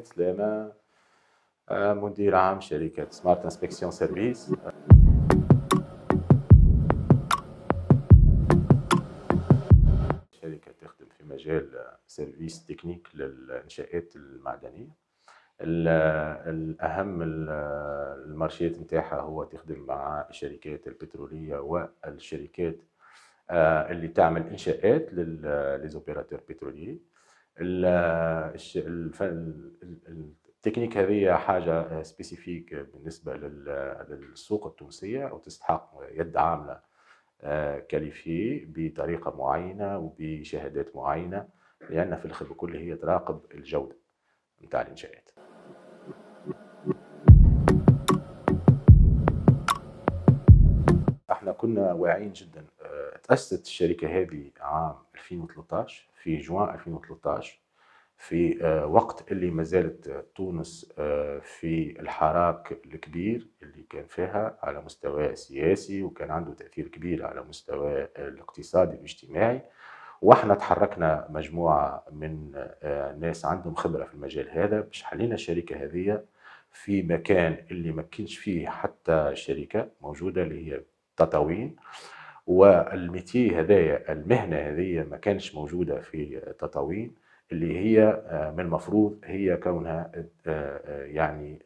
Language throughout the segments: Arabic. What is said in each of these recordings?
وحيد سلامة، مدير عام شركة سمارت انسبكسيون سيرفيس. شركة تخدم في مجال سيرفيس تكنيك للإنشاءات المعدنية. الأهم المارشيات نتاعها هو تخدم مع الشركات البترولية والشركات اللي تعمل إنشاءات للزوبيراتور بتروليين. التكنيك هذه حاجة سبيسيفيك بالنسبة للسوق التونسية، أو تستحق يد عاملة كاليفي بطريقة معينة وبشهادات معينة، لأن في الآخر بكل هي تراقب الجودة نتاع الإنشاءات. احنا كنا واعيين جدا. تأسست الشركة هذه عام 2013 في جوان 2013، في وقت اللي ما زالت تونس في الحراك الكبير اللي كان فيها على مستوى السياسي، وكان عنده تأثير كبير على مستوى الاقتصادي والاجتماعي. واحنا تحركنا مجموعة من ناس عندهم خبرة في المجال هذا باش حلينا الشركة هذه في مكان اللي ما كانش فيه حتى شركة موجودة، اللي هي تطاوين. والميتي هذايا، المهنة هذه ما كانش موجودة في تطاوين، اللي هي من المفروض هي كونها يعني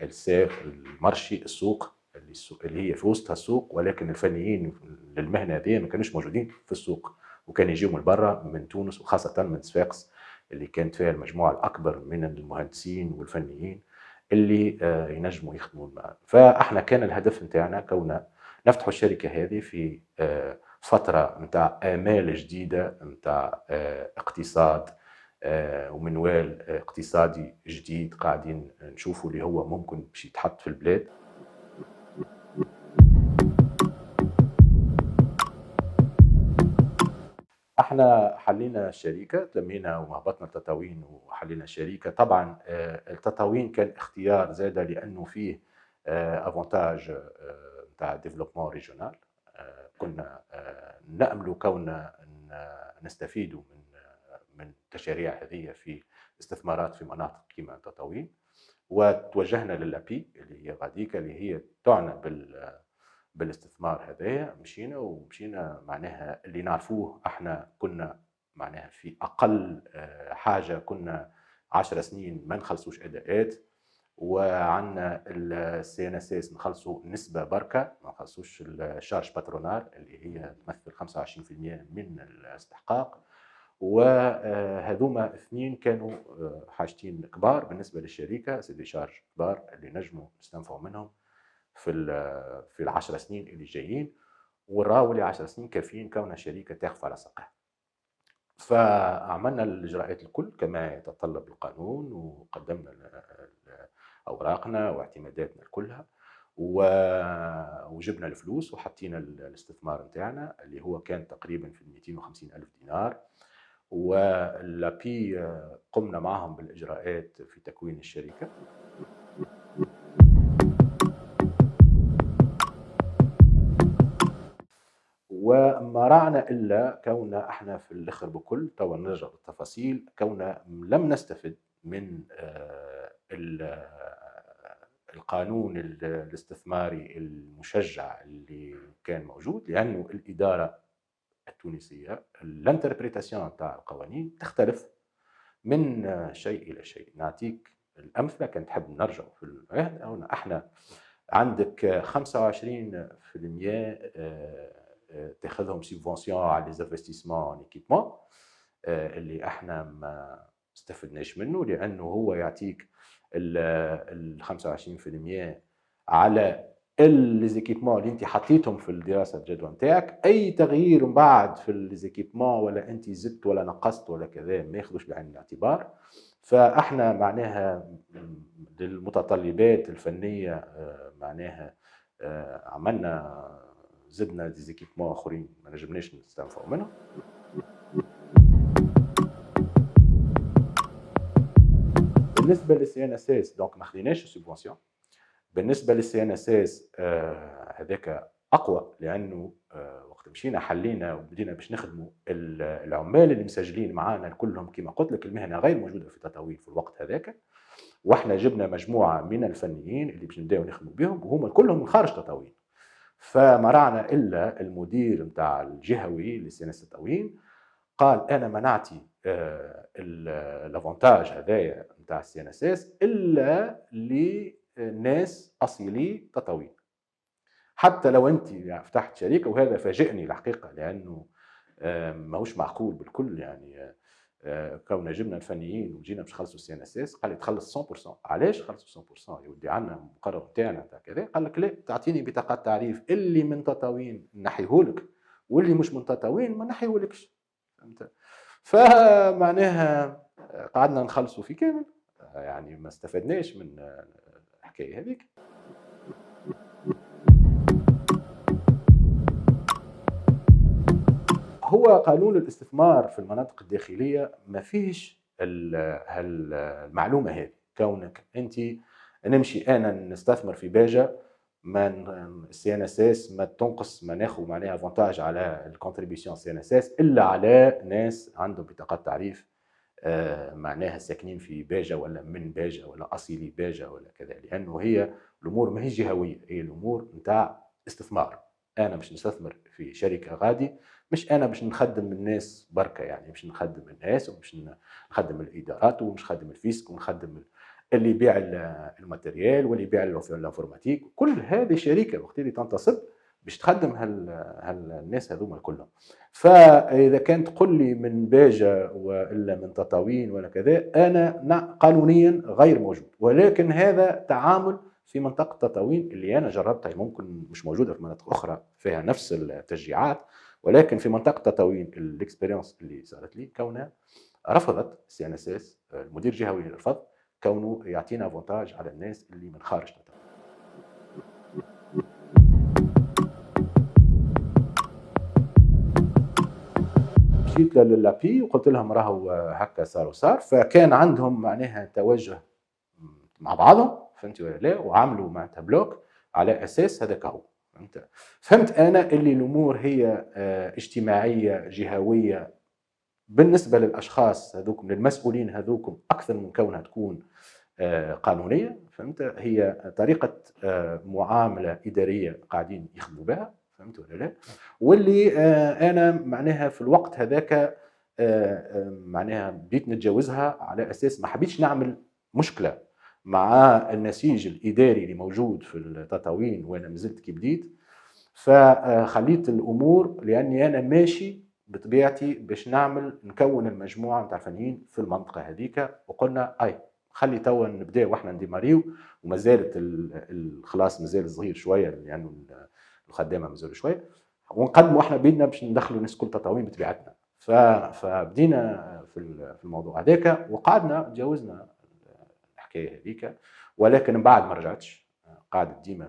الساق المرشي السوق اللي هي في وسطها السوق، ولكن الفنيين للمهنة هذه ما كانوش موجودين في السوق، وكان يجيوا من برا من تونس، وخاصة من صفاقس اللي كانت فيها المجموعة الأكبر من المهندسين والفنيين اللي ينجموا يخدموا معنا. فاحنا كان الهدف نتاعنا كوننا نفتحوا الشركة هذه في فترة نتاع آمال جديدة نتاع اقتصاد ومنوال اقتصادي جديد قاعدين نشوفوا اللي هو ممكن باش يتحط في البلاد. احنا حلينا الشركة، تلمينا وهبطنا التطاوين وحلينا الشركة. طبعا التطاوين كان اختيار زادة لأنه فيه افونتاج نتاع ديفلوبمون ريجونال. كنا نأمل كوننا نستفيدوا من التشاريع هذه في استثمارات في مناطق كما تطاوين، وتوجهنا للأبي اللي هي غاديك اللي هي تعنى بالاستثمار هذايا. مشينا معناها اللي نعرفوه احنا كنا معناها في أقل حاجة كنا 10 سنين ما نخلصوش أداءات، وعندنا السي ان اس اس نخلصوا نسبه بركه، ما نخلصوش الشارج باترونار اللي هي تمثل 25% من الاستحقاق. وهذوما اثنين كانوا حاجتين كبار بالنسبه للشركه، سيدي شارج كبار اللي نجموا نستنفعوا منهم في ال10 سنين اللي جايين، ونراو اللي 10 سنين كافيين كونها شركه تقف على ساقها. فعملنا الاجراءات الكل كما يتطلب القانون، وقدمنا اوراقنا واعتماداتنا كلها، وجبنا الفلوس وحطينا الاستثمار نتاعنا اللي هو كان تقريبا في 250 الف دينار. والابي قمنا معهم بالاجراءات في تكوين الشركه. وما رعنا الا كوننا احنا في الاخر بكل توا نرجع للتفاصيل، كوننا لم نستفد من القانون الاستثماري المشجع اللي كان موجود، لانه الاداره التونسيه الانتربريتاسيون تاع القوانين تختلف من شيء الى شيء. نعطيك الامثله كان تحب نرجع في العهد. او احنا عندك 25% تاخذهم سيبفونسيون على لي انفستيسمون ايكيبمون اللي احنا ما استفدناش منه، لانه هو يعطيك ال 25% على الليزيكيبمون اللي انت حطيتهم في الدراسه الجدوى نتاعك. اي تغيير من بعد في الليزيكيبمون ولا انت زدت ولا نقصت ولا كذا ما ياخذوش بعين الاعتبار. فاحنا معناها للمتطلبات الفنيه معناها عملنا زدنا ديزيكيبمون اخرين ما نجمناش نستنفعوا منهم. بالنسبه للسي ان اس اس دونك ما خديناش السبونسيون. بالنسبه للسي ان اس اس هذاك اقوى، لانه وقت مشينا حلينا وبدينا باش نخدموا العمال اللي مسجلين معانا كلهم كما قلت لك المهنه غير موجوده في تطاوين في الوقت هذاك، واحنا جبنا مجموعه من الفنيين اللي باش نبداو نخدموا بهم وهم كلهم من خارج تطاوين. فما رعنا الا المدير نتاع الجهوي لسي ان اس تطاوين قال انا منعتي الافونتاج هذايا نتاع السي ان اس اس الا لناس اصيلي تطاوين. حتى لو انت يعني فتحت شركه، وهذا فاجئني الحقيقه لانه ماهوش معقول بالكل يعني. كوننا جبنا الفنيين وجينا باش نخلصوا السي ان اس اس قال لي تخلص 100%. علاش خلصوا 100% يا ودي؟ عندنا مقرر نتاعنا تاع كذا. قال لك لا، تعطيني بطاقات تعريف اللي من تطاوين نحيهولك واللي مش من تطاوين ما نحيهولكش. فهمت؟ فمعناها قعدنا نخلصوا في كامل، يعني ما استفدناش من الحكايه هذيك. هو قانون الاستثمار في المناطق الداخليه ما فيهش المعلومه هذه. كونك انت نمشي انا نستثمر في باجه، ما السي ان اس اس ما تنقص، ما ناخذ معناها افونتاج على الكونتريبيسيون سي ان اس اس الا على ناس عندهم بطاقات تعريف معناها ساكنين في باجه ولا من باجه ولا اصيلي باجه ولا كذا، لانه هي الامور ما هي جهويه، هي الامور نتاع استثمار. انا باش نستثمر في شركه غادي، مش انا باش نخدم الناس بركه، يعني باش نخدم الناس ومش نخدم الادارات ومش نخدم الفيسك ونخدم اللي يبيع الماتيريال واللي يبيع الانفورماتيك. كل هذه شركه وقت اللي تنتصب باش تخدم هالناس هذوما كلهم. فاذا كانت تقول لي من باجه والا من تطاوين ولا كذا، انا قانونيا غير موجود، ولكن هذا تعامل في منطقه تطاوين اللي انا جربتها، ممكن مش موجوده في مناطق اخرى فيها نفس التشجيعات، ولكن في منطقه تطاوين الاكسبيرينس اللي صارت لي كونها رفضت سي ان اس اس، المدير الجهوي رفض كونه يعطينا افونتاج على الناس اللي من خارج تطاوين. مشيت للابي وقلت لهم راهو هكا صار وصار، فكان عندهم معناها توجه مع بعضهم، فهمت ولا لا؟ وعملوا معناتها بلوك على اساس هذاك هو. فهمت انا اللي الامور هي اجتماعيه جهويه بالنسبه للاشخاص هذوكم، للمسؤولين هذوكم، اكثر من كونها تكون قانونيه. فهمت؟ هي طريقه معامله اداريه قاعدين يخدموا بها، فهمت ولا لا؟ واللي انا معناها في الوقت هذاك معناها بديت نتجاوزها على اساس ما حبيتش نعمل مشكله مع النسيج الاداري اللي موجود في التطاوين وانا مازلت كي بديت. فخليت الامور لاني انا ماشي بطبيعتي باش نكون المجموعه نتاع الفنيين في المنطقه هذيك، وقلنا اي خلي توا نبداو واحنا نديماريو، وما زالت خلاص مازال صغير شويه لانه يعني الخدامه مازالوا شويه، ونقدموا احنا بيدنا باش ندخلوا الناس كل تطاوين بطبيعتنا. فبدينا في الموضوع هذاك وقعدنا تجاوزنا الحكايه هذيك، ولكن من بعد ما رجعتش، قعدت ديما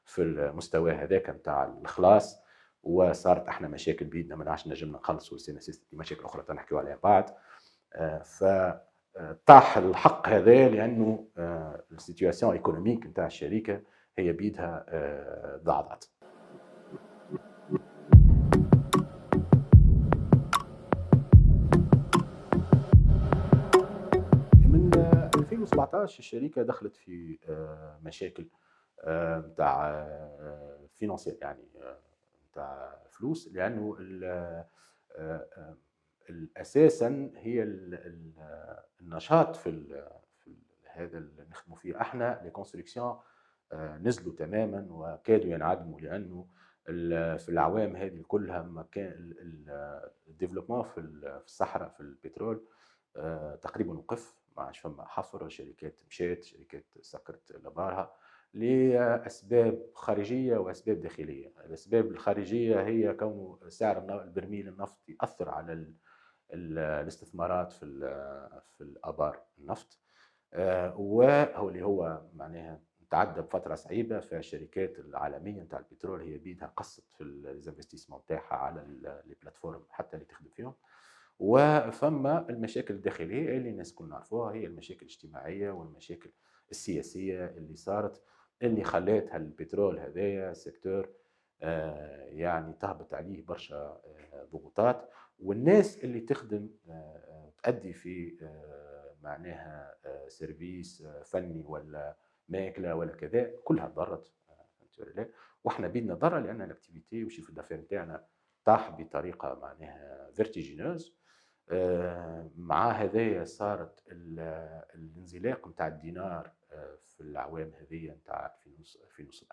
في المستوى هذاك نتاع الخلاص، وصارت احنا مشاكل بيدنا ما نعرفش نجمنا نخلصوا السي ان اس اس، مشاكل اخرى تنحكيو عليها بعد. فطاح الحق هذا لانه السيتواسيون ايكونوميك نتاع الشركه هي بيدها ضعضعت. من 2017 الشركه دخلت في مشاكل نتاع فينانسيال، يعني نتاع فلوس، لانه اساسا هي النشاط في هذا اللي نخدموا فيه احنا لي كونستركسيون نزلوا تماما وكادوا ينعدموا، لانه في الاعوام هذه كلها ما كان الديفلوبمون في الصحراء في البترول تقريبا وقف، ما عادش فما حفر، شركات مشات، شركات سكرت لبارها لاسباب خارجيه واسباب داخليه. الاسباب الخارجيه هي كون سعر البرميل النفط ياثر على الاستثمارات في الابار النفط، وهو اللي هو معناها تعدى بفتره صعيبه، فالشركات العالميه نتاع البترول هي بيدها قصت في الانفستيسمون تاعها على البلاتفورم حتى اللي تخدم فيهم. وفما المشاكل الداخليه اللي الناس كلنا نعرفوها، هي المشاكل الاجتماعيه والمشاكل السياسيه اللي صارت، اللي خلاتها البترول هذايا سيكتور يعني تهبط عليه برشا ضغوطات، والناس اللي تخدم تأدي في معناها سيرفيس فني ولا ماكله ولا كذا كلها ضرت. فهمت ولا لا؟ واحنا بيدنا ضرر لان الاكتيفيتي وشيف الدفع نتاعنا طاح بطريقه معناها فيرتيجينوز. مع هذايا صارت الانزلاق نتاع الدينار في الاعوام هذه نتاع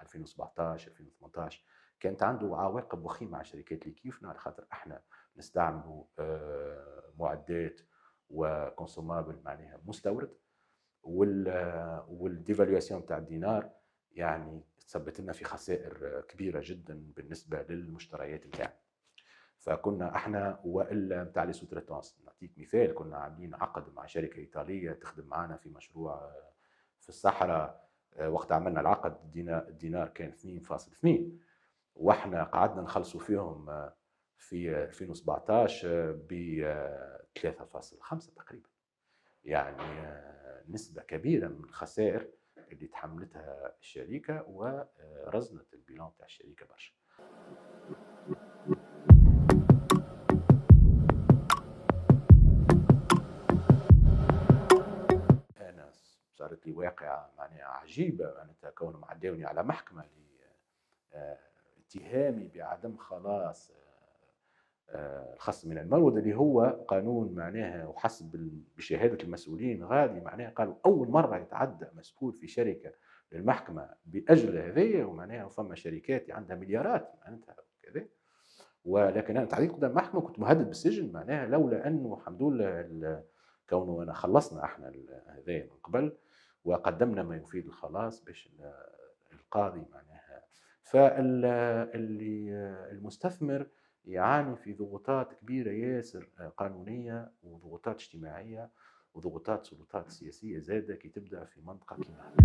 2017 2018 كانت عنده عواقب وخيمه على الشركات اللي كيفنا، على خاطر احنا نستعملوا معدات وكونسومابل معناها مستورد، والديفالواسيون تاع الدينار يعني تسببت لنا في خسائر كبيره جدا بالنسبه للمشتريات نتاعنا. فكنا احنا والا نتاع لي سوتريتونس، نعطيك مثال، كنا عاملين عقد مع شركه ايطاليه تخدم معنا في مشروع في الصحراء. وقت عملنا العقد الدينار كان 2.2، واحنا قعدنا نخلصوا فيهم في 2017 ب 3.5 تقريبا. يعني نسبة كبيرة من الخسائر اللي تحملتها الشركة ورزنت البيلان تاع الشركة برشا. أنا صارت لي واقعة معناها عجيبة، معناتها كونهم معداوني على محكمة لاتهامي بعدم خلاص الخصم من المورد، اللي هو قانون معناها وحسب بشهاده المسؤولين غادي معناها قالوا اول مره يتعدى مسؤول في شركه للمحكمه باجل هذايا، ومعناها فما شركات عندها مليارات معناتها كذا. ولكن انا تعديت قدام المحكمه كنت مهدد بالسجن معناها، لولا انه الحمد لله كونه انا خلصنا احنا هذايا من قبل وقدمنا ما يفيد الخلاص باش القاضي معناها. فاللي المستثمر يعاني في ضغوطات كبيرة ياسر قانونية وضغوطات اجتماعية وضغوطات سلطات سياسية زادة كي تبدأ في منطقة كيما هكا.